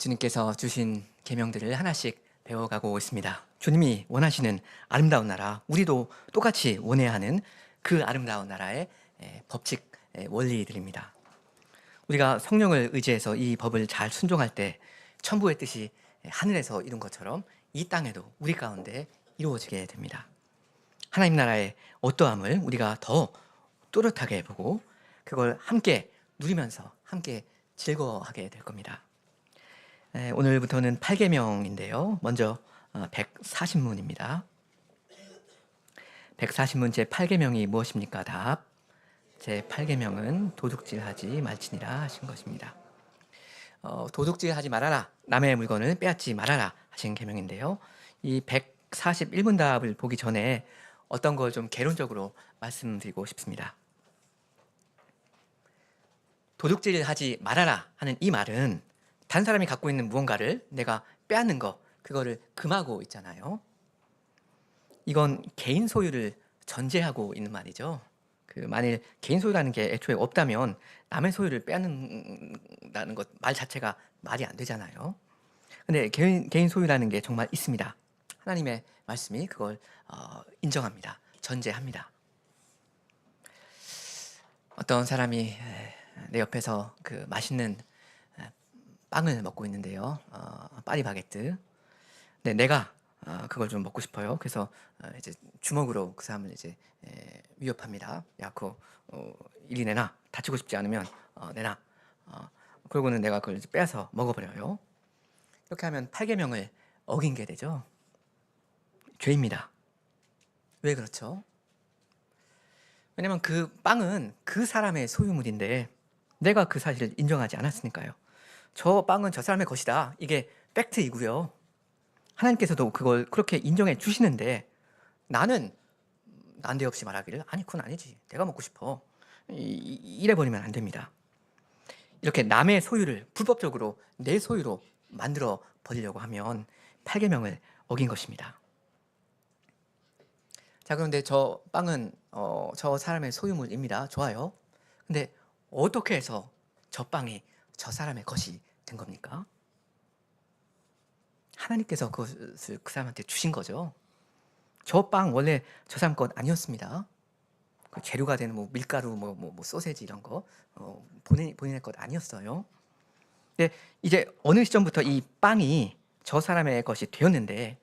주님께서 주신 계명들을 하나씩 배워가고 있습니다. 주님이 원하시는 아름다운 나라, 우리도 똑같이 원해야 하는 그 아름다운 나라의 법칙, 원리들입니다. 우리가 성령을 의지해서 이 법을 잘 순종할 때 천부의 뜻이 하늘에서 이룬 것처럼 이 땅에도 우리 가운데 이루어지게 됩니다. 하나님 나라의 어떠함을 우리가 더 또렷하게 보고 그걸 함께 누리면서 함께 즐거워하게 될 겁니다. 오늘부터는 8계명인데요. 먼저 140문입니다. 140문 제8계명이 무엇입니까? 답. 제8계명은 도둑질하지 말지니라 하신 것입니다. 도둑질하지 말아라, 남의 물건을 빼앗지 말아라 하신 계명인데요. 이 141문 답을 보기 전에 어떤 걸 좀 개론적으로 말씀드리고 싶습니다. 도둑질하지 말아라 하는 이 말은 다른 사람이 갖고 있는 무언가를 내가 빼앗는 거, 그거를 금하고 있잖아요. 이건 개인 소유를 전제하고 있는 말이죠. 만일 개인 소유라는 게 애초에 없다면 남의 소유를 빼앗는다는 것 말 자체가 말이 안 되잖아요. 근데 개인 소유라는 게 정말 있습니다. 하나님의 말씀이 그걸 인정합니다. 전제합니다. 어떤 사람이 내 옆에서 그 맛있는 빵을 먹고 있는데요. 파리바게뜨. 네, 내가 그걸 좀 먹고 싶어요. 그래서 이제 주먹으로 그 사람을 이제 위협합니다. 야, 그거 이리 내놔. 다치고 싶지 않으면 내놔. 그러고는 내가 그걸 이제 빼앗아 먹어버려요. 이렇게 하면 8계명을 어긴 게 되죠. 죄입니다. 왜 그렇죠? 왜냐면 그 빵은 그 사람의 소유물인데 내가 그 사실을 인정하지 않았으니까요. 저 빵은 저 사람의 것이다. 이게 팩트이고요. 하나님께서도 그걸 그렇게 인정해 주시는데 나는 난데없이 말하기를 아니 그건 아니지. 내가 먹고 싶어. 이래버리면 안 됩니다. 이렇게 남의 소유를 불법적으로 내 소유로 만들어 버리려고 하면 8계명을 어긴 것입니다. 자, 그런데 저 빵은 저 사람의 소유물입니다. 좋아요. 근데 어떻게 해서 저 빵이 저 사람의 것이 된 겁니까? 하나님께서 그것을 그 사람한테 주신 거죠. 저 빵 원래 저 사람 것 아니었습니다. 그 재료가 되는 뭐 밀가루, 뭐 소세지 이런 거 본인의 것 아니었어요. 근데 이제 어느 시점부터 이 빵이 저 사람의 것이 되었는데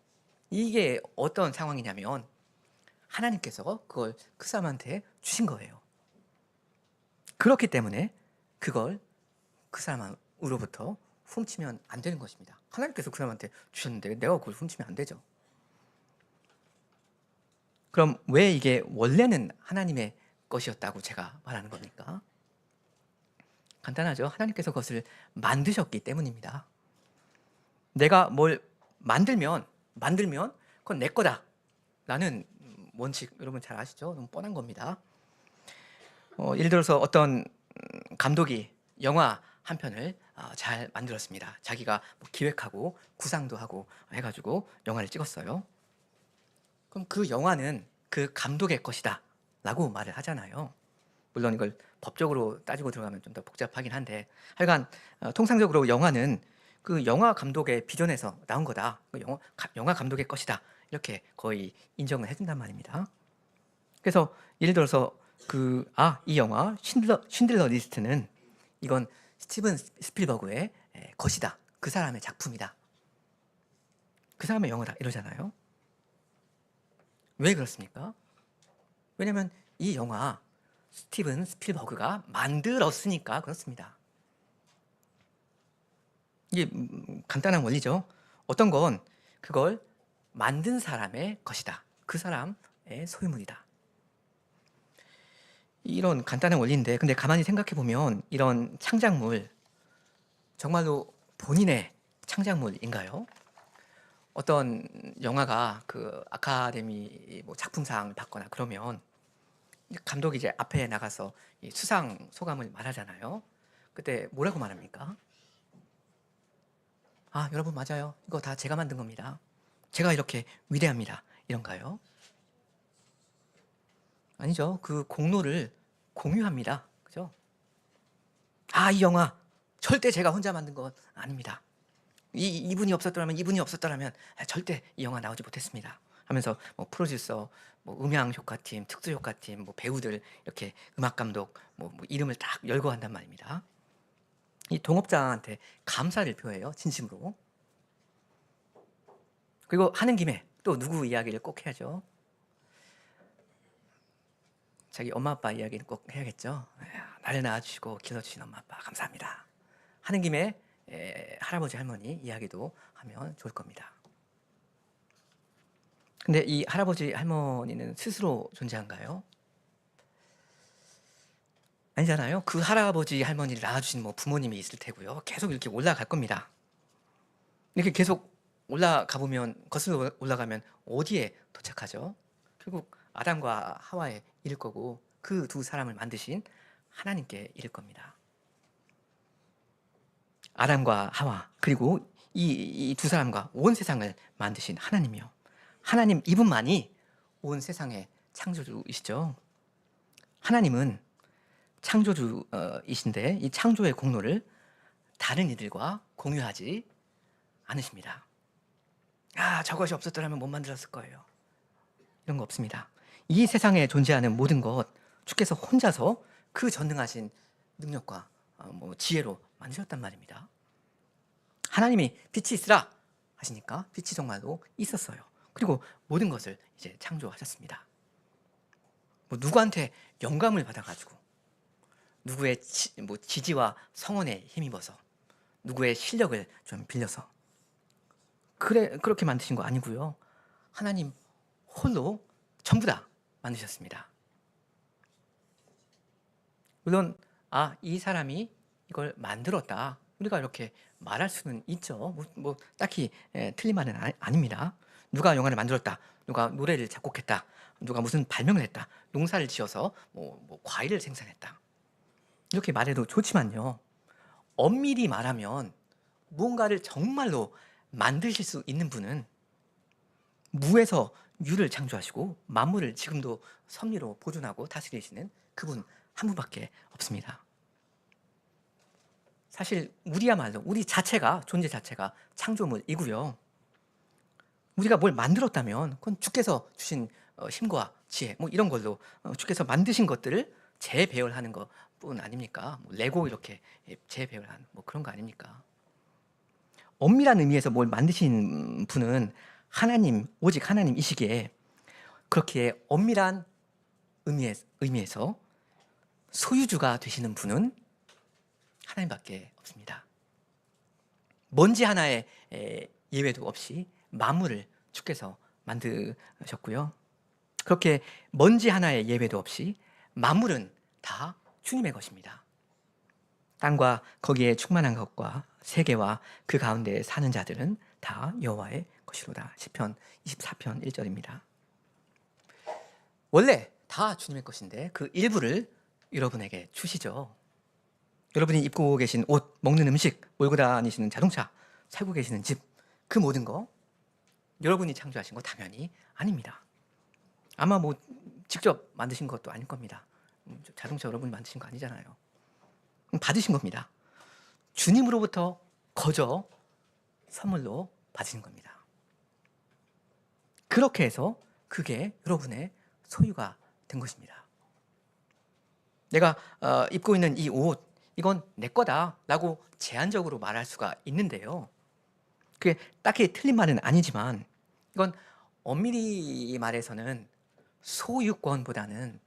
이게 어떤 상황이냐면 하나님께서 그걸 그 사람한테 주신 거예요. 그렇기 때문에 그걸 그 사람으로부터 훔치면 안 되는 것입니다. 하나님께서 그 사람한테 주셨는데 내가 그걸 훔치면 안 되죠. 그럼 왜 이게 원래는 하나님의 것이었다고 제가 말하는 겁니까? 간단하죠. 하나님께서 그것을 만드셨기 때문입니다. 내가 뭘 만들면 그건 내 거다 라는 원칙 여러분 잘 아시죠? 너무 뻔한 겁니다. 예를 들어서 어떤 감독이 영화 한 편을 잘 만들었습니다. 자기가 뭐 기획하고 구상도 하고 해가지고 영화를 찍었어요. 그럼 그 영화는 그 감독의 것이다 라고 말을 하잖아요. 물론 이걸 법적으로 따지고 들어가면 좀 더 복잡하긴 한데 하여간 통상적으로 영화는 그 영화 감독의 비전에서 나온 거다. 영화 감독의 것이다. 이렇게 거의 인정을 해준단 말입니다. 그래서 예를 들어서 이 영화 쉰들러 리스트는 이건 스티븐 스필버그의 것이다. 그 사람의 작품이다. 그 사람의 영화다. 이러잖아요. 왜 그렇습니까? 왜냐면 이 영화 스티븐 스필버그가 만들었으니까 그렇습니다. 이게 간단한 원리죠. 어떤 건 그걸 만든 사람의 것이다. 그 사람의 소유물이다. 이런 간단한 원리인데 근데 가만히 생각해 보면 이런 창작물 정말로 본인의 창작물인가요? 어떤 영화가 그 아카데미 뭐 작품상을 받거나 그러면 감독이 이제 앞에 나가서 이 수상 소감을 말하잖아요. 그때 뭐라고 말합니까? 여러분 맞아요. 이거 다 제가 만든 겁니다. 제가 이렇게 위대합니다. 이런가요? 아니죠. 그 공로를 공유합니다. 그죠? 이 영화 절대 제가 혼자 만든 건 아닙니다. 이분이 없었더라면 절대 이 영화 나오지 못했습니다. 하면서 뭐 프로듀서, 뭐 음향 효과팀, 특수 효과팀, 뭐 배우들 이렇게 음악 감독 뭐 이름을 딱 열거한단 말입니다. 이 동업자한테 감사를 표해요, 진심으로. 그리고 하는 김에 또 누구 이야기를 꼭 해야죠. 자기 엄마 아빠 이야기는 꼭 해야겠죠. 나를 낳아주시고 길러주신 엄마 아빠 감사합니다. 하는 김에 할아버지 할머니 이야기도 하면 좋을 겁니다. 근데 이 할아버지 할머니는 스스로 존재한가요? 아니잖아요. 그 할아버지 할머니를 낳아주신 뭐 부모님이 있을 테고요. 계속 이렇게 올라갈 겁니다. 이렇게 계속 올라가 보면, 거슬러 올라가면 어디에 도착하죠? 결국 아담과 하와에 이를 거고, 그 두 사람을 만드신 하나님께 이를 겁니다. 아담과 하와, 그리고 이 두 사람과 온 세상을 만드신 하나님이요. 하나님 이분만이 온 세상의 창조주이시죠. 하나님은 창조주이신데 이 창조의 공로를 다른 이들과 공유하지 않으십니다. 저것이 없었더라면 못 만들었을 거예요. 이런 거 없습니다. 이 세상에 존재하는 모든 것 주께서 혼자서 그 전능하신 능력과 지혜로 만드셨단 말입니다. 하나님이 빛이 있으라 하시니까 빛이 정말로 있었어요. 그리고 모든 것을 이제 창조하셨습니다. 누구한테 영감을 받아가지고 누구의 지지와 성원에 힘입어서 누구의 실력을 좀 빌려서 그렇게 만드신 거 아니고요. 하나님 홀로 전부 다 만드셨습니다. 물론 이 사람이 이걸 만들었다, 우리가 이렇게 말할 수는 있죠. 딱히 틀린 말은 아닙니다. 누가 영화를 만들었다, 누가 노래를 작곡했다, 누가 무슨 발명을 했다, 농사를 지어서 뭐 과일을 생산했다, 이렇게 말해도 좋지만요, 엄밀히 말하면 무언가를 정말로 만드실 수 있는 분은 무에서 유를 창조하시고 만물을 지금도 섭리로 보존하고 다스리시는 그분 한 분밖에 없습니다. 사실 우리야말로 우리 자체가, 존재 자체가 창조물이고요. 우리가 뭘 만들었다면 그건 주께서 주신 힘과 지혜 이런 걸로 주께서 만드신 것들을 재배열하는 것뿐 아닙니까? 레고 이렇게 재배열하는 그런 거 아닙니까? 엄밀한 의미에서 뭘 만드신 분은 하나님, 오직 하나님이시기에 그렇게 엄밀한 의미에서 소유주가 되시는 분은 하나님밖에 없습니다. 먼지 하나의 예외도 없이 만물을 주께서 만드셨고요. 그렇게 먼지 하나의 예외도 없이 만물은 다 주님의 것입니다. 땅과 거기에 충만한 것과 세계와 그 가운데 사는 자들은 다 여호와의 것이로다. 시편 24편 1절입니다. 원래 다 주님의 것인데 그 일부를 여러분에게 주시죠. 여러분이 입고 계신 옷, 먹는 음식, 몰고 다니시는 자동차, 살고 계시는 집, 그 모든 거 여러분이 창조하신 거 당연히 아닙니다. 아마 직접 만드신 것도 아닐 겁니다. 자동차 여러분이 만드신 거 아니잖아요. 받으신 겁니다. 주님으로부터 거저 선물로 받으신 겁니다. 그렇게 해서 그게 여러분의 소유가 된 것입니다. 내가 입고 있는 이 옷, 이건 내 거다 라고 제한적으로 말할 수가 있는데요, 그게 딱히 틀린 말은 아니지만 이건 엄밀히 말해서는 소유권보다는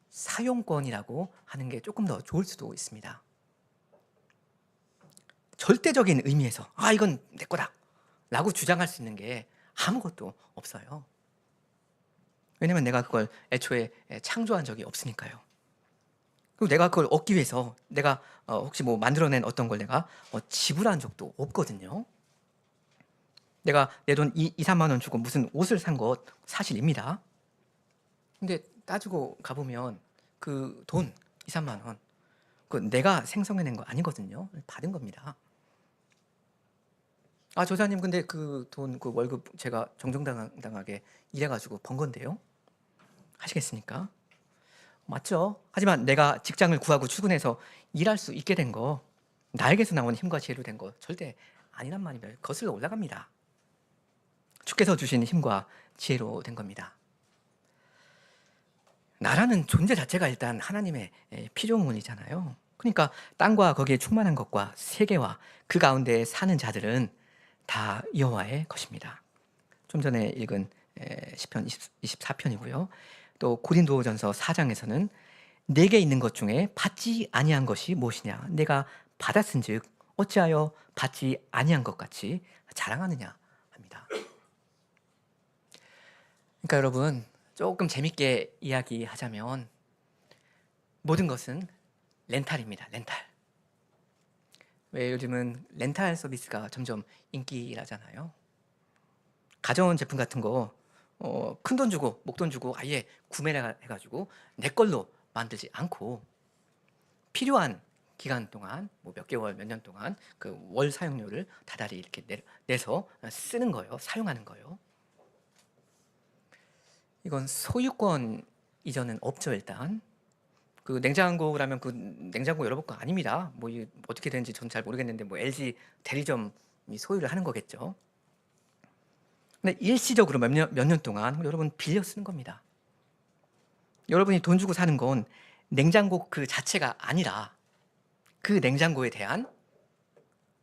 사용권이라고 하는 게 조금 더 좋을 수도 있습니다. 절대적인 의미에서 이건 내 거다 라고 주장할 수 있는 게 아무것도 없어요. 왜냐면 내가 그걸 애초에 창조한 적이 없으니까요. 그리고 내가 그걸 얻기 위해서 내가 혹시 만들어낸 어떤 걸 내가 지불한 적도 없거든요. 내가 내 돈 2-3만 원 주고 무슨 옷을 산 것 사실입니다. 근데 따지고 가보면 그 돈 2-3만 원, 그 내가 생성해낸 거 아니거든요. 받은 겁니다. 조사님, 근데 그 돈, 그 월급 제가 정정당당하게 일해가지고 번 건데요, 하시겠습니까? 맞죠? 하지만 내가 직장을 구하고 출근해서 일할 수 있게 된 거, 나에게서 나온 힘과 지혜로 된 거 절대 아니란 말입니다. 거슬러 올라갑니다. 주께서 주신 힘과 지혜로 된 겁니다. 나라는 존재 자체가 일단 하나님의 피조물이잖아요. 그러니까 땅과 거기에 충만한 것과 세계와 그 가운데 사는 자들은 다 여호와의 것입니다. 좀 전에 읽은 시편 24편이고요. 또 고린도전서 4장에서는 내게 있는 것 중에 받지 아니한 것이 무엇이냐? 내가 받았은즉 어찌하여 받지 아니한 것 같이 자랑하느냐 합니다. 그러니까 여러분, 조금 재밌게 이야기하자면 모든 것은 렌탈입니다. 렌탈. 왜 요즘은 렌탈 서비스가 점점 인기라잖아요. 가전 제품 같은 거 큰 돈 주고 목돈 주고 아예 구매를 해가지고 내 걸로 만들지 않고 필요한 기간 동안 뭐 몇 개월 몇 년 동안 그 월 사용료를 다달이 이렇게 내서 쓰는 거예요. 사용하는 거예요. 이건 소유권 이전은 없죠. 일단 그 냉장고라면 그 냉장고 열어볼 거 아닙니다. 뭐 어떻게 되는지 전 잘 모르겠는데 뭐 LG 대리점이 소유를 하는 거겠죠. 근데 일시적으로 몇 년 동안 여러분 빌려 쓰는 겁니다. 여러분이 돈 주고 사는 건 냉장고 그 자체가 아니라 그 냉장고에 대한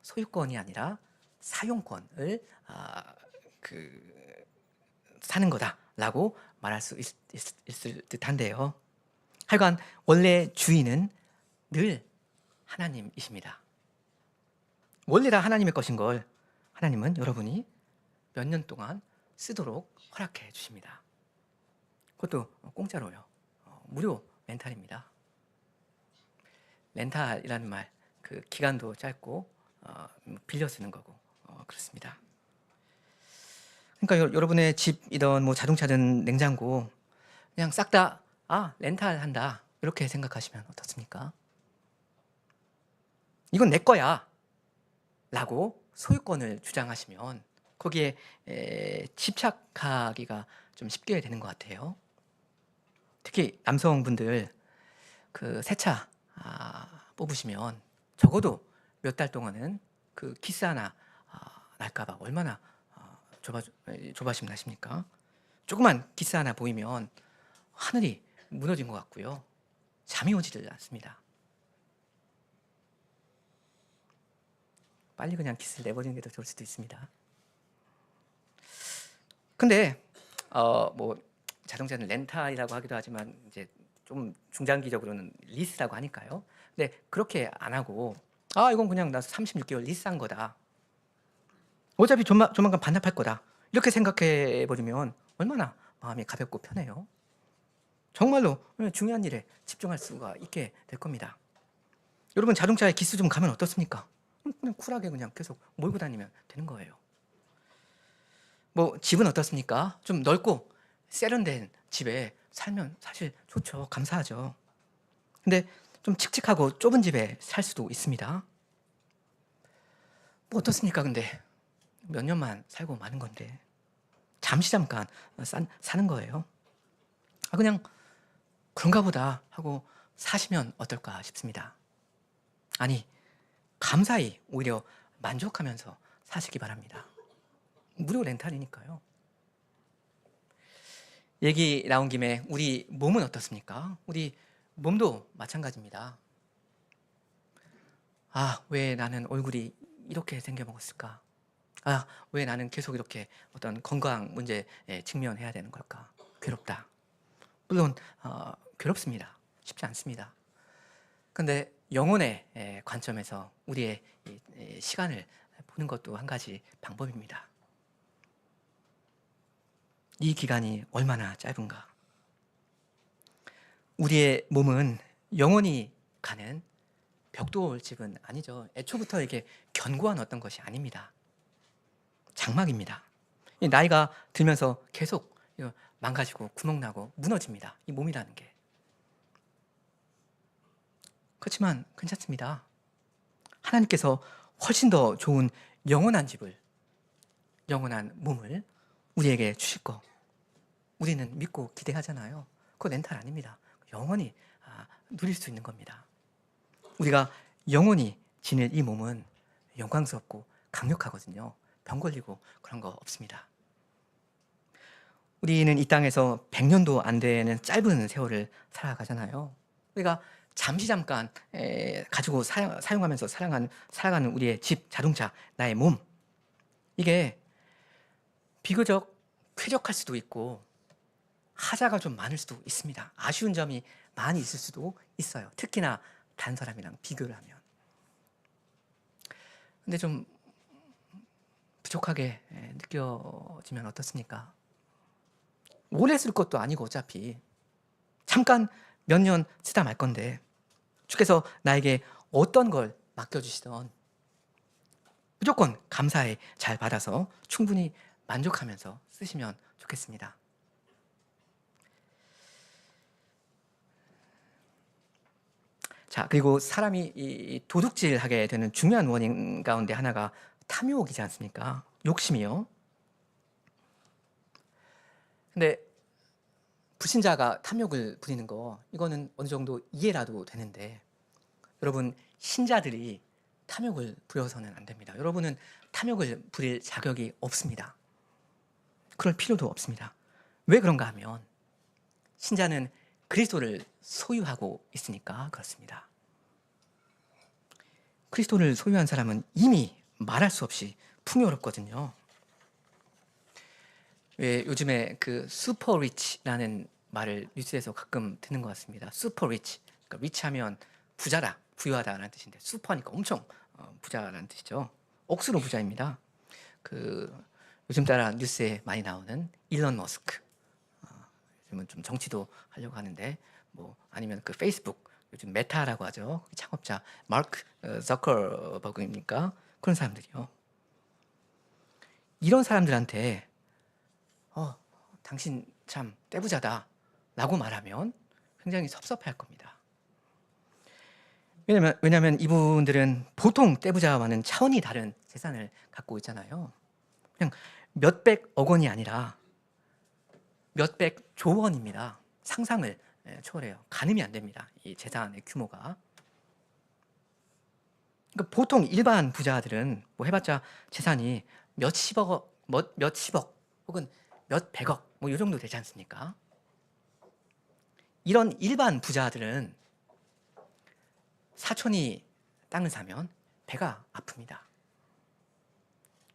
소유권이 아니라 사용권을 사는 거다라고 말할 수 있을 듯한데요. 하여간 원래 주인은 늘 하나님이십니다. 원래 다 하나님의 것인 걸 하나님은 여러분이 몇 년 동안 쓰도록 허락해 주십니다. 그것도 공짜로요. 무료 렌탈입니다. 렌탈이라는 말, 그 기간도 짧고 빌려 쓰는 거고 그렇습니다. 그러니까 여러분의 집이든 뭐 자동차든 냉장고 그냥 싹 다 렌탈한다 이렇게 생각하시면 어떻습니까? 이건 내 거야 라고 소유권을 주장하시면 거기에 집착하기가 좀 쉽게 되는 것 같아요. 특히 남성분들 그 새 차 뽑으시면 적어도 몇 달 동안은 그 키스 하나 날까봐 얼마나 조바심 나십니까? 조그만 키스 하나 보이면 하늘이 무너진 것 같고요. 잠이 오지를 않습니다. 빨리 그냥 키스를 내버리는 게 더 좋을 수도 있습니다. 근데 뭐 자동차는 렌탈이라고 하기도 하지만 이제 좀 중장기적으로는 리스라고 하니까요. 근데 그렇게 안 하고 이건 그냥 나 36개월 리스한 거다. 어차피 조만간 반납할 거다. 이렇게 생각해 버리면 얼마나 마음이 가볍고 편해요. 정말로 중요한 일에 집중할 수가 있게 될 겁니다. 여러분 자동차에 기스 좀 가면 어떻습니까? 그냥 쿨하게 그냥 계속 몰고 다니면 되는 거예요. 뭐 집은 어떻습니까? 좀 넓고 세련된 집에 살면 사실 좋죠. 감사하죠. 근데 좀 칙칙하고 좁은 집에 살 수도 있습니다. 뭐 어떻습니까? 근데 몇 년만 살고 마는 건데 잠깐 사는 거예요. 그냥 그런가 보다 하고 사시면 어떨까 싶습니다. 아니, 감사히 오히려 만족하면서 사시기 바랍니다. 무료 렌탈이니까요. 얘기 나온 김에 우리 몸은 어떻습니까? 우리 몸도 마찬가지입니다. 왜 나는 얼굴이 이렇게 생겨먹었을까? 왜 나는 계속 이렇게 어떤 건강 문제에 직면해야 되는 걸까? 괴롭다. 물론 괴롭습니다. 쉽지 않습니다. 근데 영혼의 관점에서 우리의 시간을 보는 것도 한 가지 방법입니다. 이 기간이 얼마나 짧은가? 우리의 몸은 영원히 가는 벽돌집은 아니죠. 애초부터 이게 견고한 어떤 것이 아닙니다. 장막입니다. 나이가 들면서 계속 망가지고 구멍나고 무너집니다. 이 몸이라는 게. 그렇지만 괜찮습니다. 하나님께서 훨씬 더 좋은 영원한 집을, 영원한 몸을 우리에게 주실 거 우리는 믿고 기대하잖아요. 그거 렌탈 아닙니다. 영원히 누릴 수 있는 겁니다. 우리가 영원히 지낼 이 몸은 영광스럽고 강력하거든요. 병 걸리고 그런 거 없습니다. 우리는 이 땅에서 100년도 안 되는 짧은 세월을 살아가잖아요. 우리가 잠깐 가지고 사용하면서 살아가는 우리의 집, 자동차, 나의 몸, 이게 비교적 쾌적할 수도 있고 하자가 좀 많을 수도 있습니다. 아쉬운 점이 많이 있을 수도 있어요. 특히나 다른 사람이랑 비교를 하면. 근데 좀 부족하게 느껴지면 어떻습니까? 오래 쓸 것도 아니고 어차피 잠깐 몇 년 쓰다 말 건데 주께서 나에게 어떤 걸 맡겨주시던 무조건 감사히 잘 받아서 충분히 만족하면서 쓰시면 좋겠습니다. 자, 그리고 사람이 이 도둑질하게 되는 중요한 원인 가운데 하나가 탐욕이지 않습니까? 욕심이요. 근데 불신자가 탐욕을 부리는 거, 이거는 어느 정도 이해라도 되는데, 여러분, 신자들이 탐욕을 부려서는 안 됩니다. 여러분은 탐욕을 부릴 자격이 없습니다. 그럴 필요도 없습니다. 왜 그런가 하면 신자는 그리스도를 소유하고 있으니까 그렇습니다. 그리스도를 소유한 사람은 이미 말할 수 없이 풍요롭거든요. 왜 요즘에 그 슈퍼 리치라는 말을 뉴스에서 가끔 듣는 것 같습니다. 슈퍼 리치, 그러니까 리치하면 부자다, 부유하다라는 뜻인데 슈퍼니까 엄청 부자라는 뜻이죠. 억수로 부자입니다. 그 요즘 따라 뉴스에 많이 나오는 일론 머스크, 요즘은 좀 정치도 하려고 하는데 뭐 아니면 그 페이스북 요즘 메타라고 하죠. 창업자 마크 저커버그입니까? 그런 사람들이요. 이런 사람들한테 당신 참 떼부자다 라고 말하면 굉장히 섭섭해할 겁니다. 왜냐면 이분들은 보통 떼부자와는 차원이 다른 재산을 갖고 있잖아요. 그냥 몇백억 원이 아니라 몇백조 원입니다. 상상을 초월해요. 가늠이 안 됩니다. 이 재산의 규모가. 그러니까 보통 일반 부자들은 뭐 해봤자 재산이 몇십억 혹은 몇백억 뭐 이 정도 되지 않습니까? 이런 일반 부자들은 사촌이 땅을 사면 배가 아픕니다.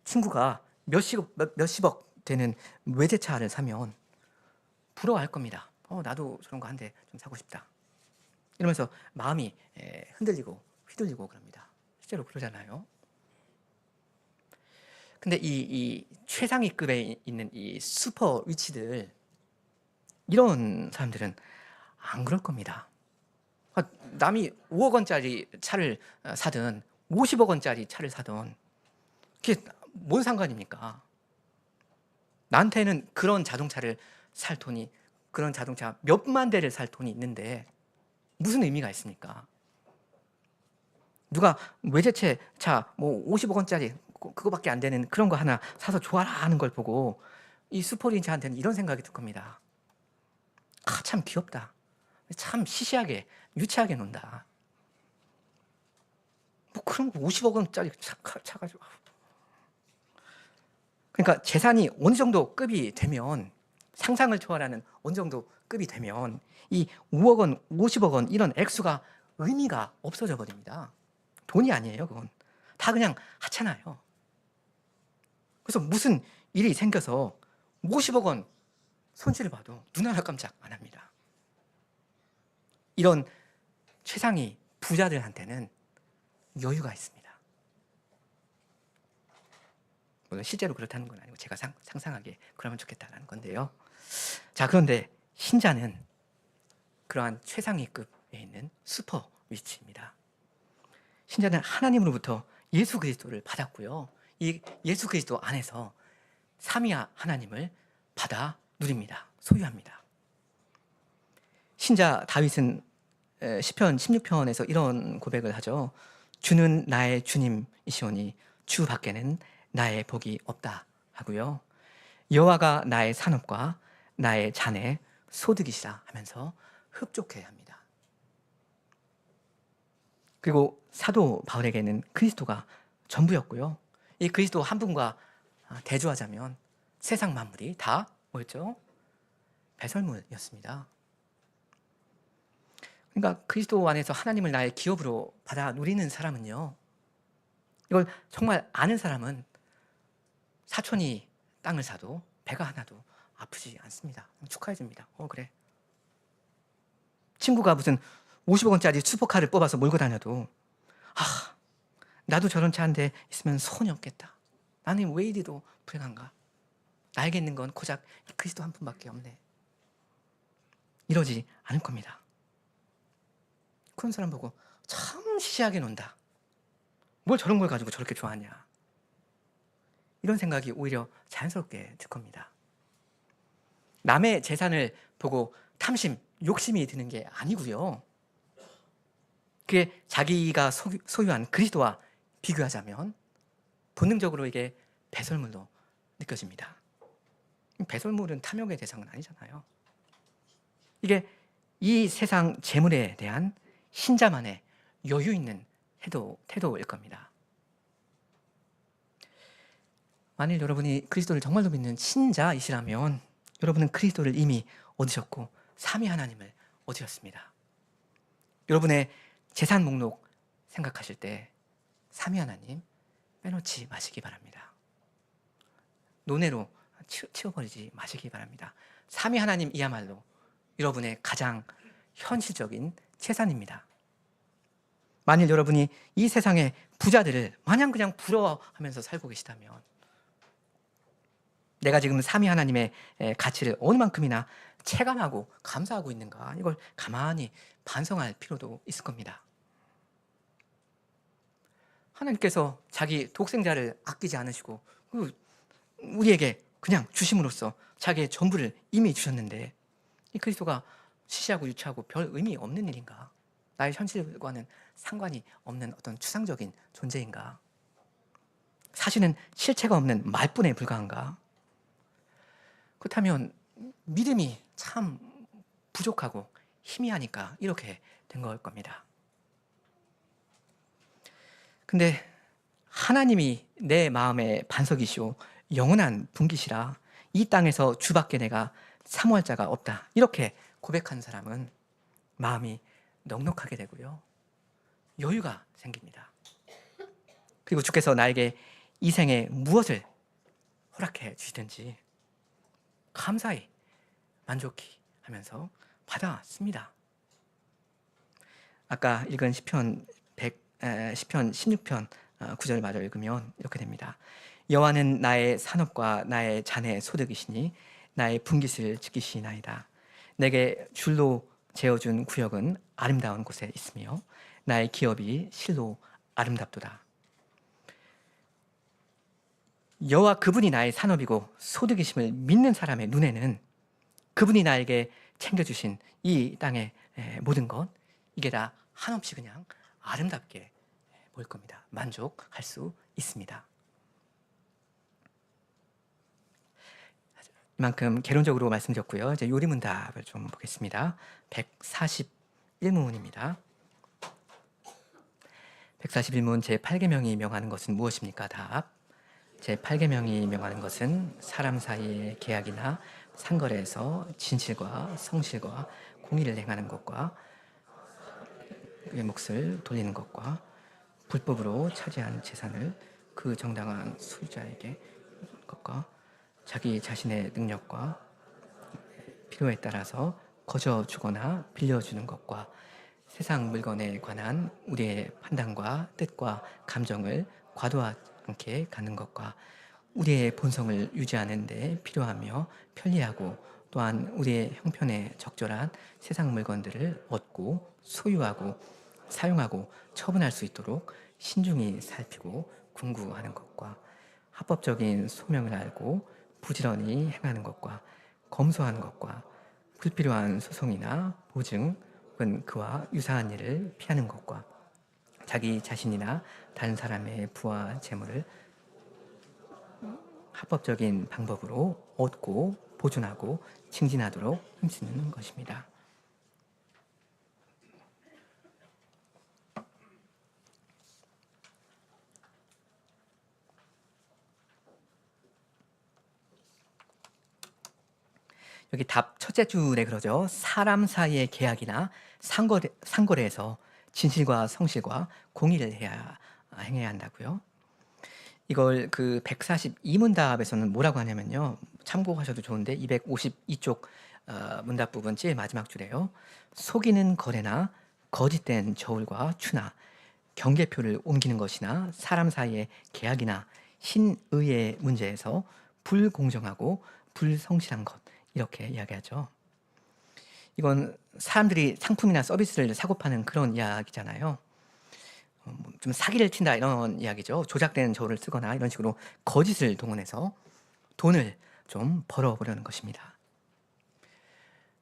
친구가 몇십억 되는 외제차를 사면 부러워할 겁니다. 나도 저런 거 한 대 좀 사고 싶다. 이러면서 마음이 흔들리고 휘둘리고 그럽니다. 실제로 그러잖아요. 근데 이 최상위급에 있는 이 슈퍼 리치들, 이런 사람들은 안 그럴 겁니다. 남이 5억 원짜리 차를 사든 50억 원짜리 차를 사든 그게 뭔 상관입니까? 나한테는 그런 자동차를 살 돈이, 그런 자동차 몇만 대를 살 돈이 있는데 무슨 의미가 있습니까? 누가 외제차 차 뭐 50억 원짜리 그거밖에 안 되는 그런 거 하나 사서 좋아라 하는 걸 보고 이 슈퍼리치한테는 이런 생각이 들 겁니다. 참 귀엽다. 참 시시하게 유치하게 논다. 뭐 그런 거 50억 원짜리 차 가지고. 그러니까 재산이 어느 정도 급이 되면, 상상을 초월하는 어느 정도 급이 되면 이 5억 원, 50억 원 이런 액수가 의미가 없어져 버립니다. 돈이 아니에요, 그건. 다 그냥 하찮아요. 그래서 무슨 일이 생겨서 50억 원 손실을 봐도 눈 하나 깜짝 안 합니다. 이런 최상위 부자들한테는 여유가 있습니다. 물론 실제로 그렇다는 건 아니고 제가 상상하기에 그러면 좋겠다는 건데요. 자, 그런데 신자는 그러한 최상위급에 있는 슈퍼 위치입니다. 신자는 하나님으로부터 예수 그리스도를 받았고요. 이 예수 그리스도 안에서 삼위 하나님을 받아 누립니다. 소유합니다. 신자 다윗은 시편 16편에서 이런 고백을 하죠. 주는 나의 주님이시오니 주 밖에는 나의 복이 없다 하고요. 여호와가 나의 산업과 나의 잔의 소득이시라 하면서 흡족해 합니다. 그리고 사도 바울에게는 그리스도가 전부였고요. 이 그리스도 한 분과 대조하자면 세상 만물이 다 뭐였죠? 배설물이었습니다. 그러니까 그리스도 안에서 하나님을 나의 기업으로 받아 누리는 사람은요, 이걸 정말 아는 사람은 사촌이 땅을 사도 배가 하나도 아프지 않습니다. 축하해 줍니다. 그래. 친구가 무슨 50억원짜리 슈퍼카를 뽑아서 몰고 다녀도 나도 저런 차 한 대 있으면 소원이 없겠다. 나는 왜 이리도 불행한가? 나에게 있는 건 고작 그리스도 한 분밖에 없네. 이러지 않을 겁니다. 그런 사람 보고 참 시시하게 논다. 뭘 저런 걸 가지고 저렇게 좋아하냐. 이런 생각이 오히려 자연스럽게 들 겁니다. 남의 재산을 보고 탐심, 욕심이 드는 게 아니고요. 그게 자기가 소유한 그리스도와 비교하자면 본능적으로 이게 배설물로 느껴집니다. 배설물은 탐욕의 대상은 아니잖아요. 이게 이 세상 재물에 대한 신자만의 여유 있는 태도일 겁니다. 만일 여러분이 그리스도를 정말로 믿는 신자이시라면 여러분은 그리스도를 이미 얻으셨고 삼위 하나님을 얻으셨습니다. 여러분의 재산 목록 생각하실 때 삼위 하나님 빼놓지 마시기 바랍니다. 논외로 치워버리지 마시기 바랍니다. 삼위 하나님이야말로 여러분의 가장 현실적인 재산입니다. 만일 여러분이 이 세상의 부자들을 마냥 그냥 부러워하면서 살고 계시다면 내가 지금 삼위 하나님의 가치를 어느 만큼이나 체감하고 감사하고 있는가, 이걸 가만히 반성할 필요도 있을 겁니다. 하나님께서 자기 독생자를 아끼지 않으시고 우리에게 그냥 주심으로써 자기의 전부를 이미 주셨는데 이 그리스도가 시시하고 유치하고 별 의미 없는 일인가? 나의 현실과는 상관이 없는 어떤 추상적인 존재인가? 사실은 실체가 없는 말뿐에 불과한가? 그렇다면 믿음이 참 부족하고 희미하니까 이렇게 된 걸 겁니다. 근데 하나님이 내 마음의 반석이시오 영원한 분기시라 이 땅에서 주밖에 내가 사모할 자가 없다, 이렇게 고백한 사람은 마음이 넉넉하게 되고요, 여유가 생깁니다. 그리고 주께서 나에게 이 생에 무엇을 허락해 주시든지 감사히 만족히 하면서 받아씁니다. 아까 읽은 시편 16편 9절 마저 읽으면 이렇게 됩니다. 여호와는 나의 산업과 나의 잔의 소득이시니 나의 분깃을 지키시나이다. 내게 줄로 재어준 구역은 아름다운 곳에 있으며 나의 기업이 실로 아름답도다. 여호와 그분이 나의 산업이고 소득이심을 믿는 사람의 눈에는 그분이 나에게 챙겨주신 이 땅의 모든 것, 이게 다 한없이 그냥 아름답게 보일 겁니다. 만족할 수 있습니다. 이만큼 개론적으로 말씀드렸고요. 이제 요리문답을 좀 보겠습니다. 141문입니다. 141문 제8계명이 명하는 것은 무엇입니까? 답. 제8계명이 명하는 것은 사람 사이의 계약이나 상거래에서 진실과 성실과 공의를 행하는 것과 그의 몫을 돌리는 것과 불법으로 차지한 재산을 그 정당한 소유자에게 것과 자기 자신의 능력과 필요에 따라서 거저 주거나 빌려주는 것과 세상 물건에 관한 우리의 판단과 뜻과 감정을 과도하지 않게 갖는 것과 우리의 본성을 유지하는 데 필요하며 편리하고 또한 우리의 형편에 적절한 세상 물건들을 얻고 소유하고 사용하고 처분할 수 있도록 신중히 살피고 궁구하는 것과 합법적인 소명을 알고 부지런히 행하는 것과 검소한 것과 불필요한 소송이나 보증 혹은 그와 유사한 일을 피하는 것과 자기 자신이나 다른 사람의 부와 재물을 합법적인 방법으로 얻고 보존하고 증진하도록 힘쓰는 것입니다. 여기 답 첫째 줄에 그러죠. 사람 사이의 계약이나 상거래에서 진실과 성실과 공의를 행해야 한다고요. 이걸 그 142문답에서는 뭐라고 하냐면요. 참고하셔도 좋은데 252쪽 문답 부분 제일 마지막 줄에요. 속이는 거래나 거짓된 저울과 추나 경계표를 옮기는 것이나 사람 사이의 계약이나 신의의 문제에서 불공정하고 불성실한 것, 이렇게 이야기하죠. 이건 사람들이 상품이나 서비스를 사고 파는 그런 이야기잖아요. 좀 사기를 친다 이런 이야기죠. 조작된 저울을 쓰거나 이런 식으로 거짓을 동원해서 돈을 좀 벌어보려는 것입니다.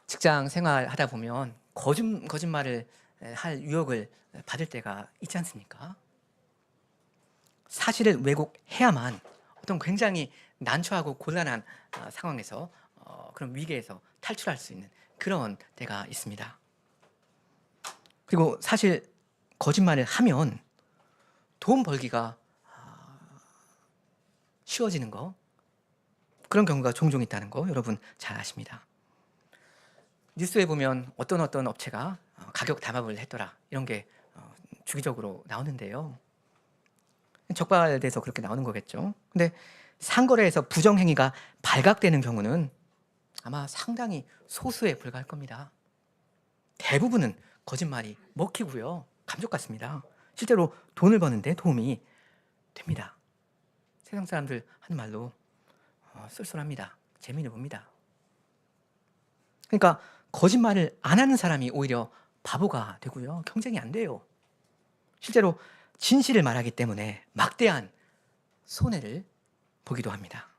직장 생활하다 보면 거짓말을 할 유혹을 받을 때가 있지 않습니까? 사실을 왜곡해야만 어떤 굉장히 난처하고 곤란한 상황에서 그런 위기에서 탈출할 수 있는 그런 때가 있습니다. 그리고 사실 거짓말을 하면 돈 벌기가 쉬워지는 거, 그런 경우가 종종 있다는 거 여러분 잘 아십니다. 뉴스에 보면 어떤 업체가 가격 담합을 했더라 이런 게 주기적으로 나오는데요. 적발돼서 그렇게 나오는 거겠죠. 근데 상거래에서 부정행위가 발각되는 경우는 아마 상당히 소수에 불과할 겁니다. 대부분은 거짓말이 먹히고요. 감쪽 같습니다. 실제로 돈을 버는데 도움이 됩니다. 세상 사람들 하는 말로 쏠쏠합니다. 재미를 봅니다. 그러니까 거짓말을 안 하는 사람이 오히려 바보가 되고요. 경쟁이 안 돼요. 실제로 진실을 말하기 때문에 막대한 손해를 보기도 합니다.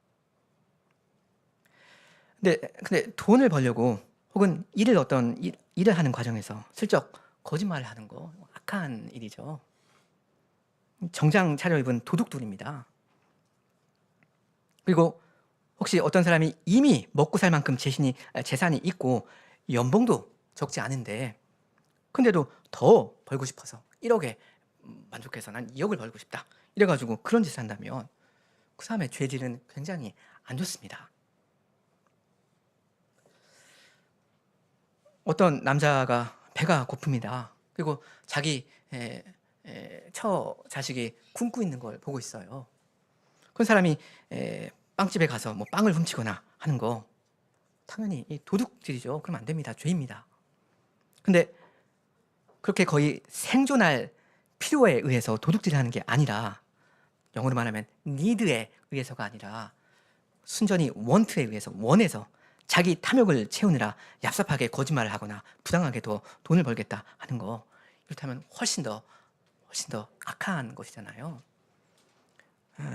근데 돈을 벌려고 혹은 일을 하는 과정에서 슬쩍 거짓말을 하는 거 악한 일이죠. 정장 차려입은 도둑들입니다. 그리고 혹시 어떤 사람이 이미 먹고 살 만큼 재산이 있고 연봉도 적지 않은데 근데도 더 벌고 싶어서 1억에 만족해서 난 2억을 벌고 싶다 이래가지고 그런 짓을 한다면 그 사람의 죄질은 굉장히 안 좋습니다. 어떤 남자가 배가 고픕니다. 그리고 자기 처 자식이 굶고 있는 걸 보고 있어요. 그 사람이 빵집에 가서 뭐 빵을 훔치거나 하는 거 당연히 도둑질이죠. 그러면 안 됩니다. 죄입니다. 근데 그렇게 거의 생존할 필요에 의해서 도둑질을 하는 게 아니라 영어로 말하면 need에 의해서가 아니라 순전히 want에 의해서 원해서 자기 탐욕을 채우느라 얍삽하게 거짓말을 하거나 부당하게 더 돈을 벌겠다 하는 거 이렇다면 훨씬 더 악한 것이잖아요.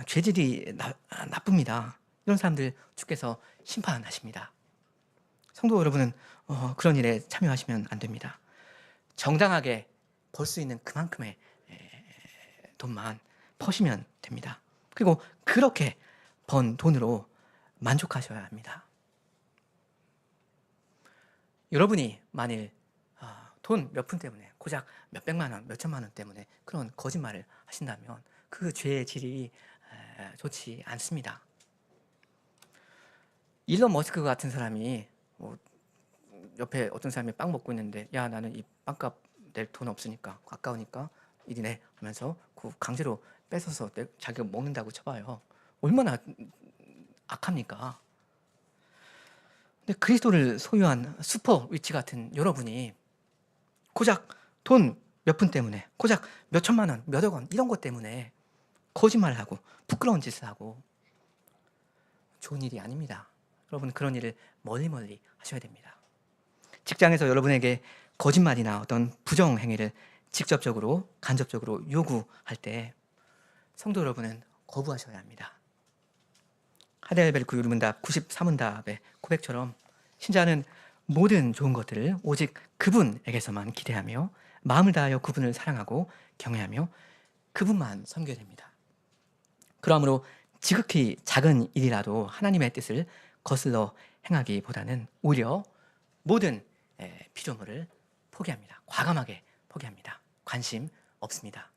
죄질이 나쁩니다. 이런 사람들 주께서 심판하십니다. 성도 여러분은 그런 일에 참여하시면 안 됩니다. 정당하게 벌 수 있는 그만큼의 돈만 퍼시면 됩니다. 그리고 그렇게 번 돈으로 만족하셔야 합니다. 여러분이 만일 돈 몇 푼 때문에 고작 몇백만 원, 몇천만 원 때문에 그런 거짓말을 하신다면 그 죄의 질이 좋지 않습니다. 일론 머스크 같은 사람이 옆에 어떤 사람이 빵 먹고 있는데 야 나는 이 빵값 낼 돈 없으니까 아까우니까 이리 내 하면서 그 강제로 뺏어서 자기가 먹는다고 쳐봐요. 얼마나 악합니까? 근데 그리스도를 소유한 슈퍼 위치 같은 여러분이 고작 돈 몇 푼 때문에 고작 몇 천만 원, 몇억 원 이런 것 때문에 거짓말을 하고 부끄러운 짓을 하고 좋은 일이 아닙니다. 여러분 그런 일을 멀리 하셔야 됩니다. 직장에서 여러분에게 거짓말이나 어떤 부정 행위를 직접적으로 간접적으로 요구할 때 성도 여러분은 거부하셔야 합니다. 하델베르크 유문답 94문답의 고백처럼 신자는 모든 좋은 것들을 오직 그분에게서만 기대하며 마음을 다하여 그분을 사랑하고 경외하며 그분만 섬겨야 됩니다. 그러므로 지극히 작은 일이라도 하나님의 뜻을 거슬러 행하기보다는 오히려 모든 피조물을 포기합니다. 과감하게 포기합니다. 관심 없습니다.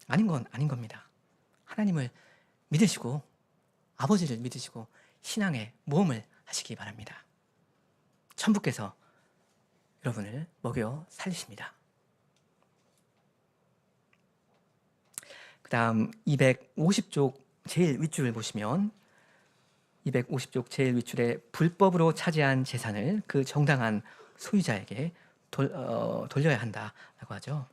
아닌 건 아닌 겁니다. 하나님을 믿으시고 아버지를 믿으시고 신앙의 모험을 하시기 바랍니다. 천부께서 여러분을 먹여 살리십니다. 그 다음 250쪽 제일 윗줄 보시면 250쪽 제일 윗줄에 불법으로 차지한 재산을 그 정당한 소유자에게 돌려야 한다라고 하죠.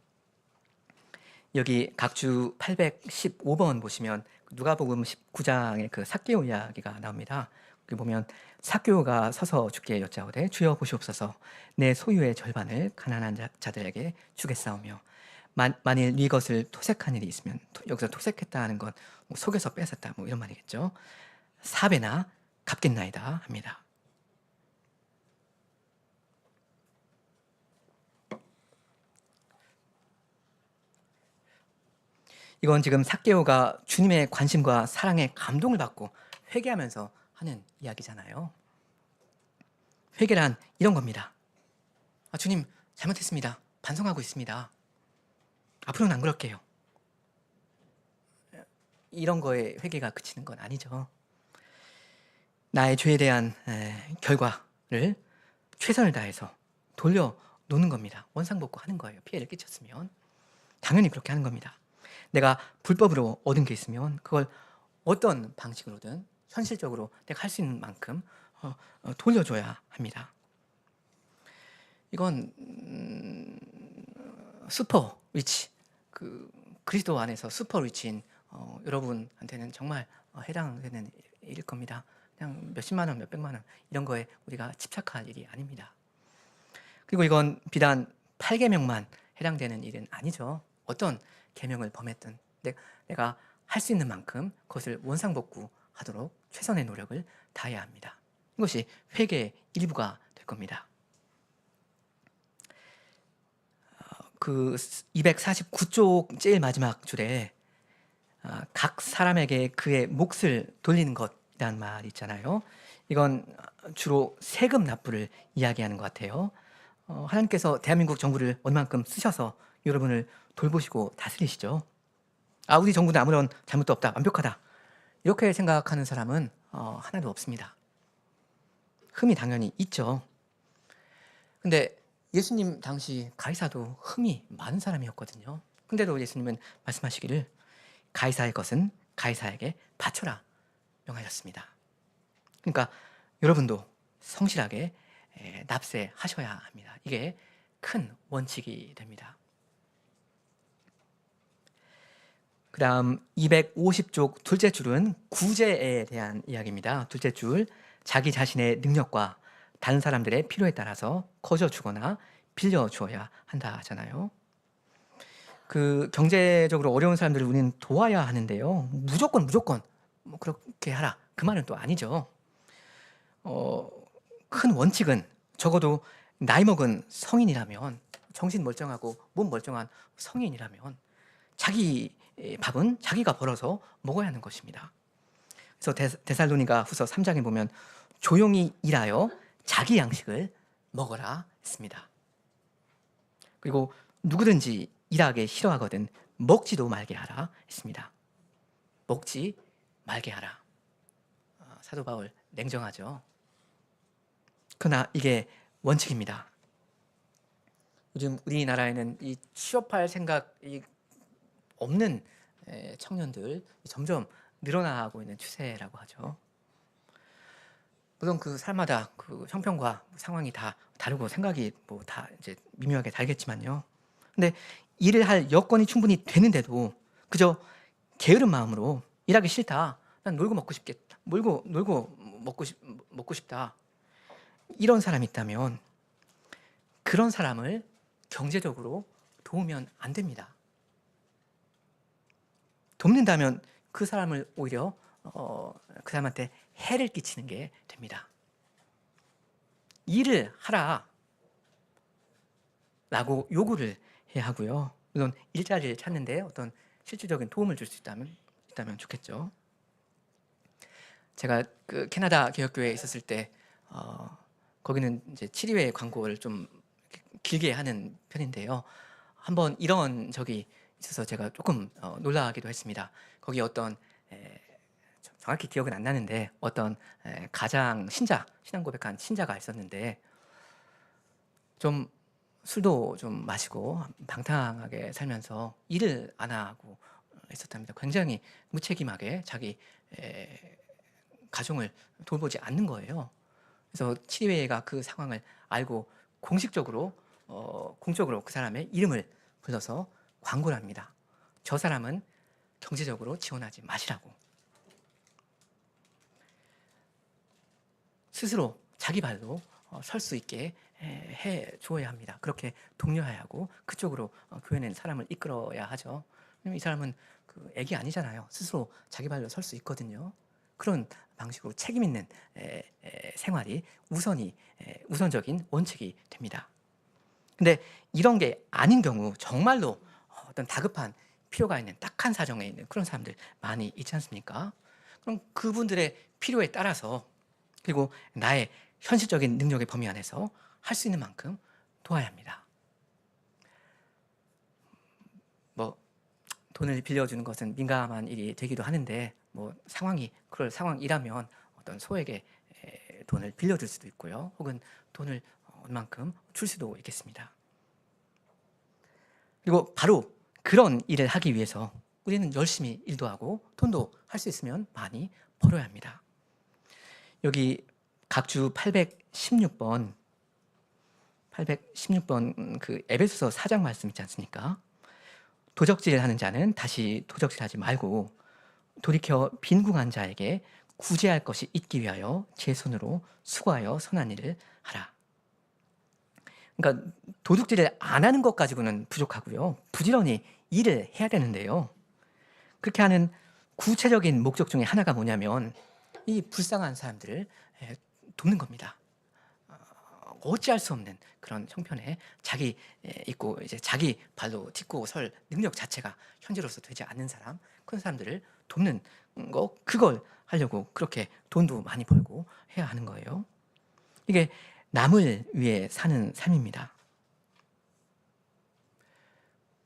여기 각주 815번 보시면 누가복음 19장의 그 삭개오 이야기가 나옵니다. 여기 보면 삭개오가 서서 주께 여짜오되 주여 보시옵소서 내 소유의 절반을 가난한 자들에게 주겠사오며 만일 네 것을 토색한 일이 있으면 여기서 토색했다 하는 건 뭐 속여서 뺏었다 뭐 이런 말이겠죠. 4배나 갚겠나이다 합니다. 이건 지금 삭개오가 주님의 관심과 사랑에 감동을 받고 회개하면서 하는 이야기잖아요. 회개란 이런 겁니다. 주님 잘못했습니다. 반성하고 있습니다. 앞으로는 안 그럴게요. 이런 거에 회개가 그치는 건 아니죠. 나의 죄에 대한 결과를 최선을 다해서 돌려놓는 겁니다. 원상복구하는 거예요. 피해를 끼쳤으면 당연히 그렇게 하는 겁니다. 내가 불법으로 얻은 게 있으면 그걸 어떤 방식으로든 현실적으로 내가 할 수 있는 만큼 돌려줘야 합니다. 이건 슈퍼 리치, 그리스도 안에서 슈퍼 리치인 여러분한테는 정말 해당되는 일일 겁니다. 그냥 몇십만 원, 몇백만 원 이런 거에 우리가 집착할 일이 아닙니다. 그리고 이건 비단 8계명만 해당되는 일은 아니죠. 어떤 계명을 범했든 내가 할 수 있는 만큼 그것을 원상복구하도록 최선의 노력을 다해야 합니다. 이것이 회개의 일부가 될 겁니다. 그 249쪽 제일 마지막 줄에 각 사람에게 그의 몫을 돌리는 것이라는 말이 있잖아요. 이건 주로 세금 납부를 이야기하는 것 같아요. 하나님께서 대한민국 정부를 얼만큼 쓰셔서 여러분을 돌보시고 다스리시죠. 우리 정부는 아무런 잘못도 없다, 완벽하다 이렇게 생각하는 사람은 하나도 없습니다. 흠이 당연히 있죠. 근데 예수님 당시 가이사도 흠이 많은 사람이었거든요. 근데도 예수님은 말씀하시기를 가이사의 것은 가이사에게 바쳐라 명하셨습니다. 그러니까 여러분도 성실하게 납세하셔야 합니다. 이게 큰 원칙이 됩니다. 그 다음 250쪽 둘째 줄은 구제에 대한 이야기입니다. 둘째 줄, 자기 자신의 능력과 다른 사람들의 필요에 따라서 거저 주거나 빌려 주어야 한다 하잖아요. 경제적으로 어려운 사람들을 우리는 도와야 하는데요. 무조건 뭐 그렇게 하라 그 말은 또 아니죠. 큰 원칙은 적어도 나이 먹은 성인이라면, 정신 멀쩡하고 몸 멀쩡한 성인이라면 자기 밥은 자기가 벌어서 먹어야 하는 것입니다. 그래서 데살로니가 후서 3장에 보면 조용히 일하여 자기 양식을 먹어라 했습니다. 그리고 누구든지 일하기 싫어하거든 먹지도 말게 하라 했습니다. 먹지 말게 하라. 사도 바울 냉정하죠. 그러나 이게 원칙입니다. 요즘 우리나라에는 이 취업할 생각이 없는 청년들 점점 늘어나고 있는 추세라고 하죠. 물론 그 사람마다 그 형편과 상황이 다 다르고 생각이 뭐 다 이제 미묘하게 다르겠지만요. 근데 일을 할 여건이 충분히 되는데도 그저 게으른 마음으로 일하기 싫다. 난 놀고 먹고 싶겠다. 놀고 먹고 싶다. 이런 사람이 있다면 그런 사람을 경제적으로 도우면 안 됩니다. 돕는다면 그 사람을 오히려 그 사람한테 해를 끼치는 게 됩니다. 일을 하라 라고 요구를 해야 하고요. 물론 일자리를 찾는데 어떤 실질적인 도움을 줄 수 있다면 좋겠죠. 제가 그 캐나다 개혁교회에 있었을 때 거기는 이제 7.2회 광고를 좀 길게 하는 편인데요. 한번 이런 적이 있어서 제가 조금 놀라기도 했습니다. 거기 어떤 정확히 기억은 안 나는데 어떤 가장 신앙 고백한 신자가 있었는데 좀 술도 좀 마시고 방탕하게 살면서 일을 안 하고 있었답니다. 굉장히 무책임하게 자기 에, 가정을 돌보지 않는 거예요. 그래서 치리웨이가 그 상황을 알고 공식적으로 공적으로 그 사람의 이름을 불러서 광고를 합니다. 저 사람은 경제적으로 지원하지 마시라고. 스스로 자기 발로 설 수 있게 해 줘야 합니다. 그렇게 독려해야 하고 그쪽으로 교회는 사람을 이끌어야 하죠. 왜냐면 이 사람은 그 애기 아니잖아요. 스스로 자기 발로 설 수 있거든요. 그런 방식으로 책임 있는 생활이 우선적인 원칙이 됩니다. 근데 이런 게 아닌 경우 정말로 어떤 다급한 필요가 있는 딱한 사정에 있는 그런 사람들 많이 있지 않습니까? 그럼 그분들의 필요에 따라서 그리고 나의 현실적인 능력의 범위 안에서 할 수 있는 만큼 도와야 합니다. 뭐 돈을 빌려주는 것은 민감한 일이 되기도 하는데 뭐 상황이 그럴 상황이라면 어떤 소에게 돈을 빌려줄 수도 있고요. 혹은 돈을 얼만큼 줄 수도 있겠습니다. 그리고 바로 그런 일을 하기 위해서 우리는 열심히 일도 하고 돈도 할 수 있으면 많이 벌어야 합니다. 여기 각주 816번 그 에베소서 4장 말씀 있지 않습니까? 도적질하는 자는 다시 도적질하지 말고 돌이켜 빈궁한 자에게 구제할 것이 있기 위하여 제 손으로 수고하여 선한 일을 하라. 그러니까 도둑질을 안 하는 것 가지고는 부족하고요. 부지런히 일을 해야 되는데요. 그렇게 하는 구체적인 목적 중에 하나가 뭐냐면 이 불쌍한 사람들을 돕는 겁니다. 어찌할 수 없는 그런 형편에 자기 있고 이제 자기 발로 딛고 설 능력 자체가 현재로서 되지 않는 사람, 그런 사람들을 돕는 거, 그걸 하려고 그렇게 돈도 많이 벌고 해야 하는 거예요. 이게 남을 위해 사는 삶입니다.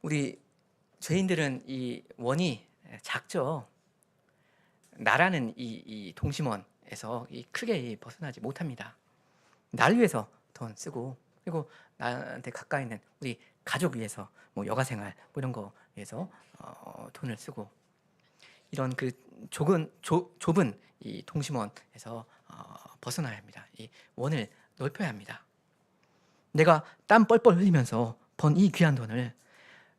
우리 죄인들은 이 원이 작죠. 나라는 이 동심원에서 크게 벗어나지 못합니다. 나를 위해서 돈 쓰고 그리고 나한테 가까이 있는 우리 가족 위해서 뭐 여가생활 뭐 이런 거 위해서 돈을 쓰고 이런 그 좁은 이 동심원에서 벗어나야 합니다. 이 원을 넓혀야 합니다. 내가 땀 뻘뻘 흘리면서 번 이 귀한 돈을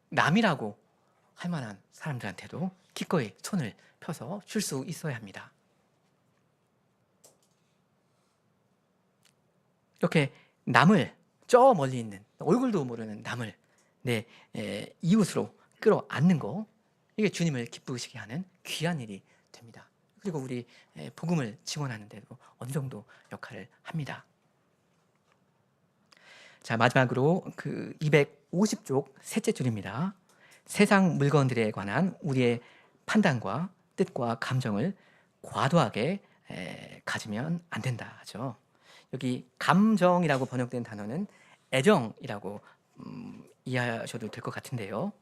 남이라고 할 만한 사람들한테도 기꺼이 손을 펴서 줄 수 있어야 합니다. 이렇게 남을 저 멀리 있는 얼굴도 모르는 남을 내 이웃으로 끌어안는 거, 이게 주님을 기쁘시게 하는 귀한 일이 됩니다. 그리고 우리 복음을 증언하는 데도 어느 정도 역할을 합니다. 자, 마지막으로 그 250쪽 셋째 줄입니다. 세상 물건들에 관한 우리의 판단과 뜻과 감정을 과도하게 가지면 안 된다 하죠. 여기 감정이라고 번역된 단어는 애정이라고 이해하셔도 될 것 같은데요.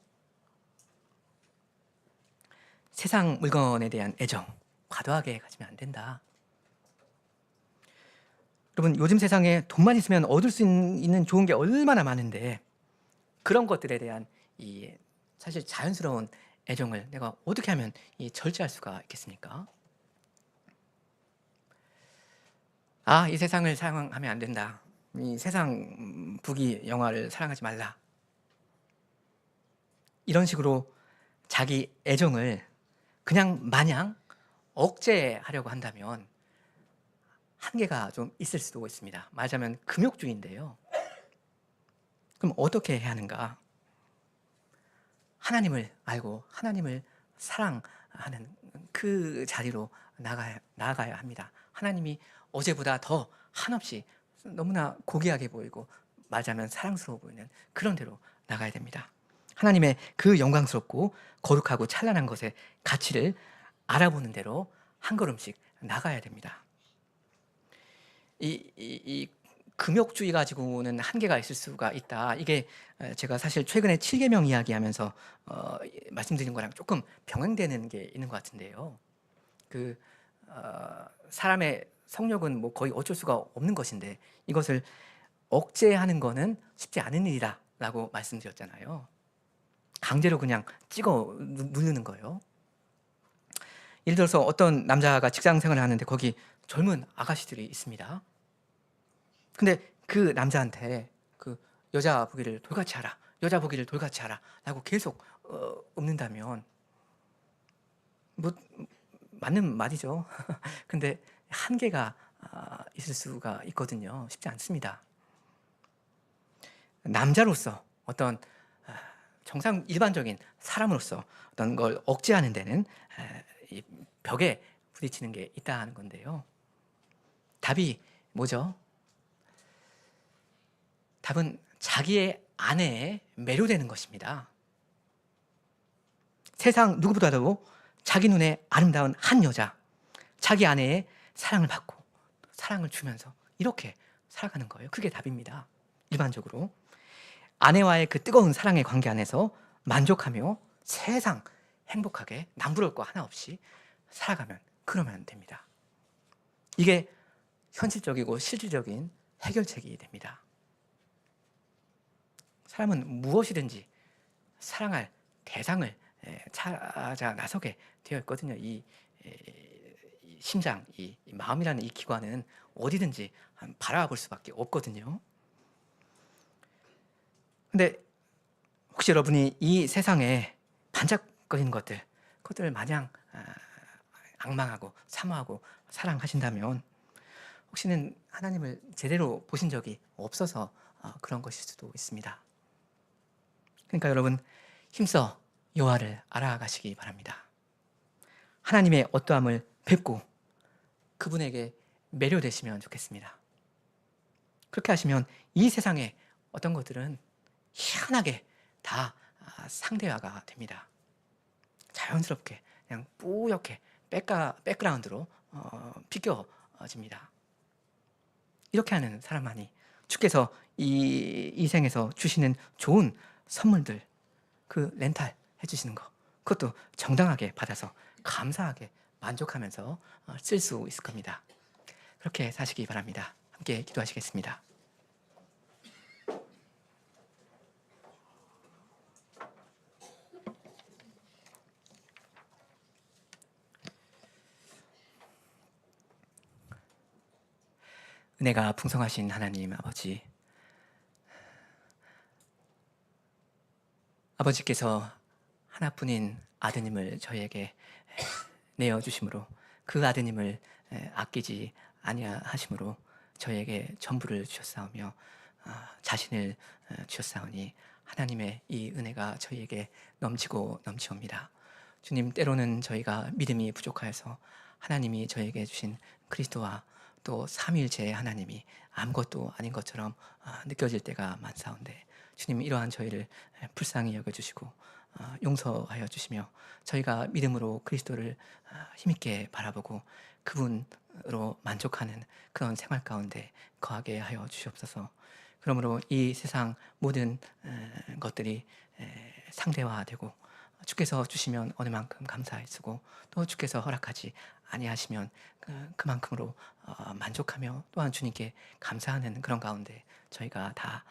세상 물건에 대한 애정, 과도하게 가지면 안 된다. 여러분, 요즘 세상에 돈만 있으면 얻을 수 있는 좋은 게 얼마나 많은데 그런 것들에 대한 이 사실 자연스러운 애정을 내가 어떻게 하면 절제할 수가 있겠습니까? 아, 이 세상을 사랑하면 안 된다. 이 세상 부귀 영화를 사랑하지 말라. 이런 식으로 자기 애정을 그냥 마냥 억제하려고 한다면 한계가 좀 있을 수도 있습니다. 말하자면 금욕주의인데요. 그럼 어떻게 해야 하는가? 하나님을 알고 하나님을 사랑하는 그 자리로 나아가야 합니다. 하나님이 어제보다 더 한없이 너무나 고귀하게 보이고 말하자면 사랑스러워 보이는 그런 데로 나가야 됩니다. 하나님의 그 영광스럽고 거룩하고 찬란한 것의 가치를 알아보는 대로 한 걸음씩 나가야 됩니다. 이 금욕주의 가지고는 한계가 있을 수가 있다. 이게 제가 사실 최근에 7계명 이야기하면서 말씀드린 거랑 조금 병행되는 게 있는 것 같은데요. 그 사람의 성욕은 뭐 거의 어쩔 수가 없는 것인데 이것을 억제하는 거는 쉽지 않은 일이다라고 말씀드렸잖아요. 강제로 그냥 찍어 누르는 거예요. 예를 들어서 어떤 남자가 직장 생활을 하는데 거기 젊은 아가씨들이 있습니다. 근데 그 남자한테 그 "여자 보기를 돌같이 하라. 여자 보기를 돌같이 하라."라고 계속 읊는다면 뭐 맞는 말이죠. 근데 한계가 있을 수가 있거든요. 쉽지 않습니다. 남자로서 어떤 정상 일반적인 사람으로서 어떤 걸 억제하는 데는 이 벽에 부딪히는 게 있다는 건데요. 답이 뭐죠? 답은 자기의 아내에 매료되는 것입니다. 세상 누구보다도 자기 눈에 아름다운 한 여자, 자기 아내의 사랑을 받고 사랑을 주면서 이렇게 살아가는 거예요. 그게 답입니다. 일반적으로 아내와의 그 뜨거운 사랑의 관계 안에서 만족하며 세상 행복하게 남부러울 거 하나 없이 살아가면 그러면 됩니다. 이게 현실적이고 실질적인 해결책이 됩니다. 사람은 무엇이든지 사랑할 대상을 찾아 나서게 되어 있거든요. 이 심장, 이 마음이라는 이 기관은 어디든지 바라볼 수밖에 없거든요. 근데 혹시 여러분이 이 세상에 반짝거리는 그것들 마냥 악망하고 사모하고 사랑하신다면 혹시는 하나님을 제대로 보신 적이 없어서 그런 것일 수도 있습니다. 그러니까 여러분 힘써 여호와를 알아가시기 바랍니다. 하나님의 어떠함을 뵙고 그분에게 매료되시면 좋겠습니다. 그렇게 하시면 이 세상의 어떤 것들은 희한하게 다 상대화가 됩니다. 자연스럽게 그냥 뿌옇게 백그라운드로 비껴집니다. 이렇게 하는 사람만이 주께서 이 생에서 주시는 좋은 선물들 그 렌탈 해주시는 거 그것도 정당하게 받아서 감사하게 만족하면서 쓸 수 있을 겁니다. 그렇게 사시기 바랍니다. 함께 기도하시겠습니다. 은혜가 풍성하신 하나님 아버지께서 하나뿐인 아드님을 저희에게 내어주심으로 그 아드님을 아끼지 아니하심으로 저희에게 전부를 주셨사오며 자신을 주셨사오니 하나님의 이 은혜가 저희에게 넘치고 넘치옵니다. 주님, 때로는 저희가 믿음이 부족하여서 하나님이 저에게 주신 그리스도와 또 삼위일체의 하나님이 아무것도 아닌 것처럼 느껴질 때가 많사온데 주님, 이러한 저희를 불쌍히 여겨주시고 용서하여 주시며 저희가 믿음으로 그리스도를 힘있게 바라보고 그분으로 만족하는 그런 생활 가운데 거하게 하여 주시옵소서. 그러므로 이 세상 모든 것들이 상대화되고 주께서 주시면 어느 만큼 감사히 쓰고 또 주께서 허락하지 아니하시면 그만큼으로 만족하며 또한 주님께 감사하는 그런 가운데 저희가 다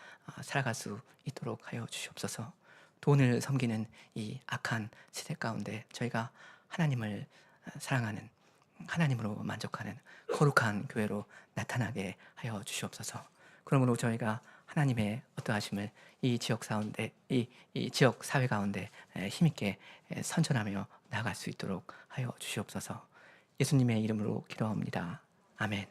살아갈 수 있도록 하여 주시옵소서. 돈을 섬기는 이 악한 시대 가운데 저희가 하나님을 사랑하는 하나님으로 만족하는 거룩한 교회로 나타나게 하여 주시옵소서. 그러므로 저희가 하나님의 어떠하심을 이 지역 가운데 이 지역 사회 가운데 힘있게 선전하며 나아갈 수 있도록 하여 주시옵소서. 예수님의 이름으로 기도합니다. 아멘.